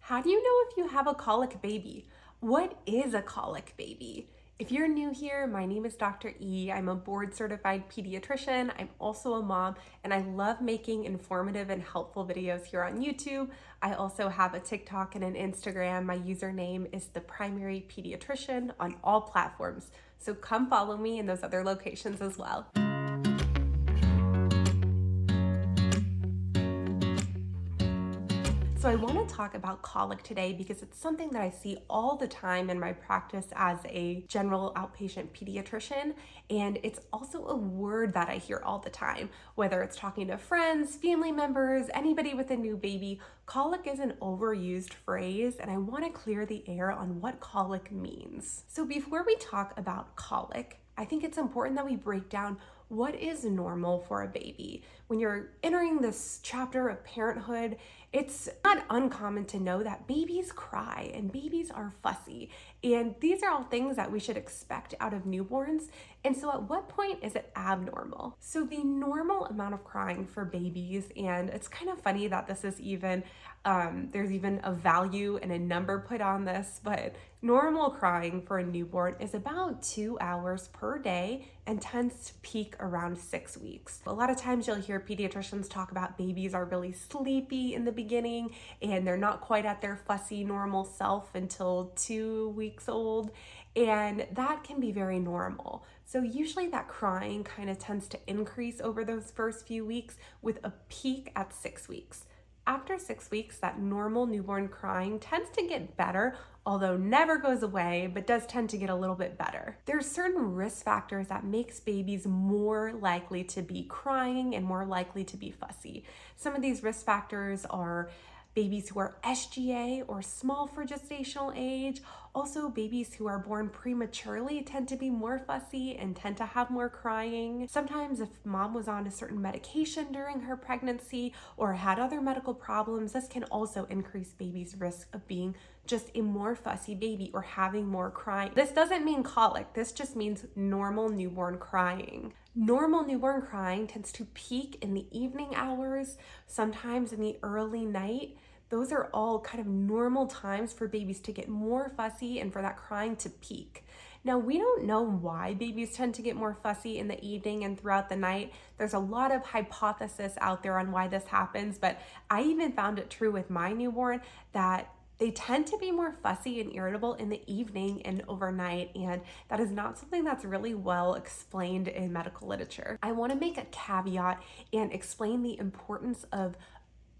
How do you know if you have a colic baby? What is a colic baby? If you're new here, my name is Dr. E. I'm a board certified pediatrician. I'm also a mom, and I love making informative and helpful videos here on YouTube. I also have a TikTok and an Instagram. My username is the primary pediatrician on all platforms. So come follow me in those other locations as well. So I want to talk about colic today because it's something that I see all the time in my practice as a general outpatient pediatrician, and it's also a word that I hear all the time, whether it's talking to friends, family members, anybody with a new baby. Colic is an overused phrase, and I want to clear the air on what colic means. So before we talk about colic, I think it's important that we break down what is normal for a baby. When you're entering this chapter of parenthood, it's not uncommon to know that babies cry and babies are fussy. And these are all things that we should expect out of newborns. And so at what point is it abnormal? So the normal amount of crying for babies, and it's kind of funny that this is even, there's even a value and a number put on this, but normal crying for a newborn is about 2 hours per day and tends to peak around 6 weeks. A lot of times you'll hear pediatricians talk about babies are really sleepy in the beginning and they're not quite at their fussy normal self until 2 weeks old, and that can be very normal. So usually that crying kind of tends to increase over those first few weeks with a peak at 6 weeks. After 6 weeks, that normal newborn crying tends to get better, although never goes away, but does tend to get a little bit better. There are certain risk factors that makes babies more likely to be crying and more likely to be fussy. Some of these risk factors are babies who are SGA or small for gestational age. Also, babies who are born prematurely tend to be more fussy and tend to have more crying. Sometimes if mom was on a certain medication during her pregnancy or had other medical problems, this can also increase baby's risk of being just a more fussy baby or having more crying. This doesn't mean colic, this just means normal newborn crying. Normal newborn crying tends to peak in the evening hours, sometimes in the early night. Those are all kind of normal times for babies to get more fussy and for that crying to peak. Now, we don't know why babies tend to get more fussy in the evening and throughout the night. There's a lot of hypothesis out there on why this happens, but I even found it true with my newborn that they tend to be more fussy and irritable in the evening and overnight, and that is not something that's really well explained in medical literature. I want to make a caveat and explain the importance of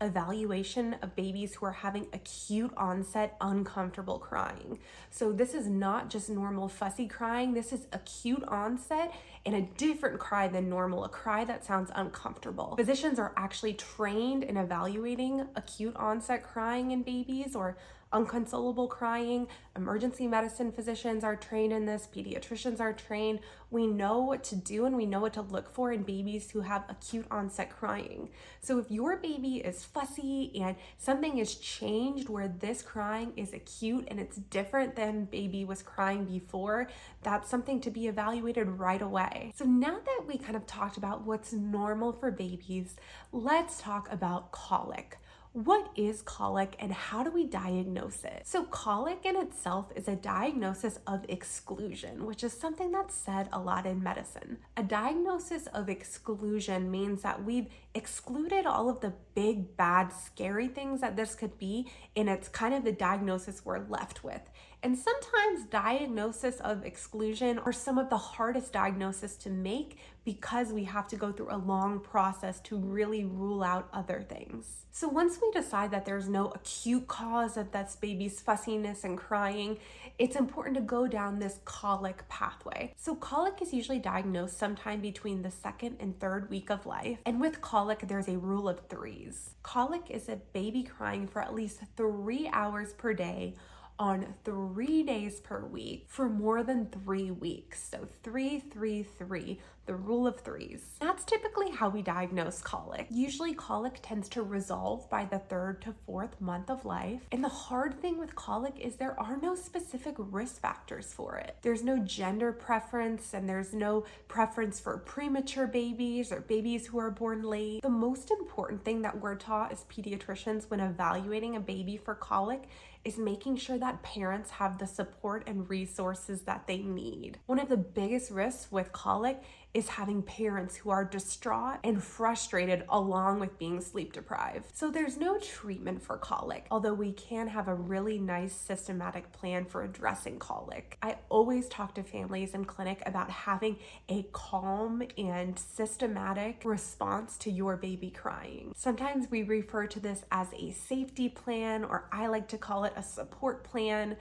evaluation of babies who are having acute onset uncomfortable crying. So this is not just normal fussy crying, this is acute onset and a different cry than normal, a cry that sounds uncomfortable. Physicians are actually trained in evaluating acute onset crying in babies or unconsolable crying. Emergency medicine physicians are trained in this, pediatricians are trained. We know what to do and we know what to look for in babies who have acute onset crying. So if your baby is fussy and something has changed where this crying is acute and it's different than baby was crying before, that's something to be evaluated right away. So now that we kind of talked about what's normal for babies, let's talk about colic. What is colic and how do we diagnose it? So colic in itself is a diagnosis of exclusion, which is something that's said a lot in medicine. A diagnosis of exclusion means that we've excluded all of the big, bad, scary things that this could be, and it's kind of the diagnosis we're left with. And sometimes diagnosis of exclusion are some of the hardest diagnoses to make because we have to go through a long process to really rule out other things. So once we decide that there's no acute cause of this baby's fussiness and crying, it's important to go down this colic pathway. So colic is usually diagnosed sometime between the 2nd and 3rd week of life. And with colic, there's a rule of 3s. Colic is a baby crying for at least 3 hours per day on 3 days per week for more than 3 weeks. So 3, 3, 3 the rule of threes. That's typically how we diagnose colic. Usually colic tends to resolve by the 3rd to 4th month of life. And the hard thing with colic is there are no specific risk factors for it. There's no gender preference, and there's no preference for premature babies or babies who are born late. The most important thing that we're taught as pediatricians when evaluating a baby for colic is making sure that parents have the support and resources that they need. One of the biggest risks with colic is having parents who are distraught and frustrated along with being sleep deprived. So there's no treatment for colic, although we can have a really nice systematic plan for addressing colic. I always talk to families in clinic about having a calm and systematic response to your baby crying. Sometimes we refer to this as a safety plan, or I like to call it a support plan.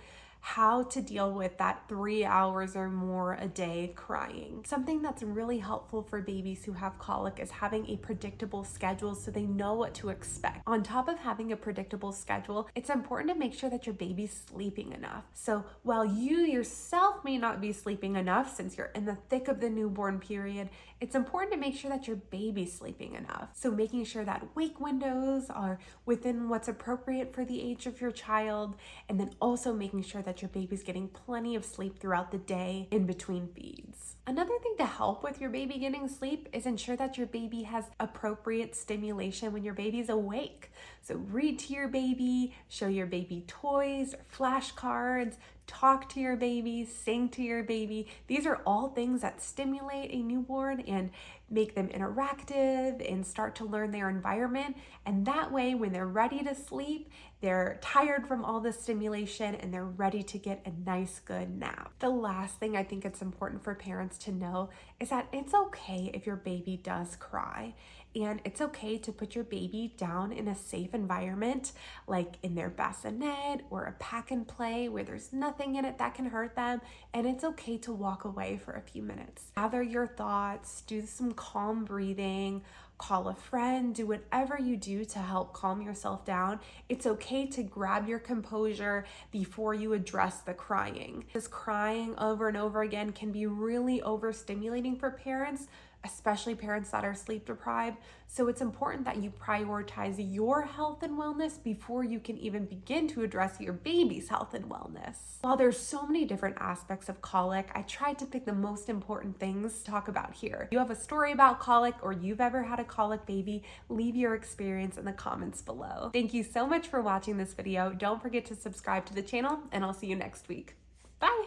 How to deal with that 3 hours or more a day crying. Something that's really helpful for babies who have colic is having a predictable schedule so they know what to expect. On top of having a predictable schedule, it's important to make sure that your baby's sleeping enough. So while you yourself may not be sleeping enough since you're in the thick of the newborn period, it's important to make sure that your baby's sleeping enough. So making sure that wake windows are within what's appropriate for the age of your child, and then also making sure that your baby's getting plenty of sleep throughout the day in between feeds. Another thing to help with your baby getting sleep is ensure that your baby has appropriate stimulation when your baby's awake. So read to your baby, show your baby toys, flashcards, talk to your baby, sing to your baby. These are all things that stimulate a newborn and make them interactive and start to learn their environment. And that way, when they're ready to sleep, they're tired from all the stimulation and they're ready to get a nice, good nap. The last thing I think it's important for parents to know is that it's okay if your baby does cry. And it's okay to put your baby down in a safe environment, like in their bassinet or a pack and play where there's nothing in it that can hurt them. And it's okay to walk away for a few minutes. Gather your thoughts, do some calm breathing, call a friend, do whatever you do to help calm yourself down. It's okay to grab your composure before you address the crying. This crying over and over again can be really overstimulating for parents, especially parents that are sleep deprived. So it's important that you prioritize your health and wellness before you can even begin to address your baby's health and wellness. While there's so many different aspects of colic, I tried to pick the most important things to talk about here. If you have a story about colic or you've ever had a colic baby, leave your experience in the comments below. Thank you so much for watching this video. Don't forget to subscribe to the channel, and I'll see you next week. Bye.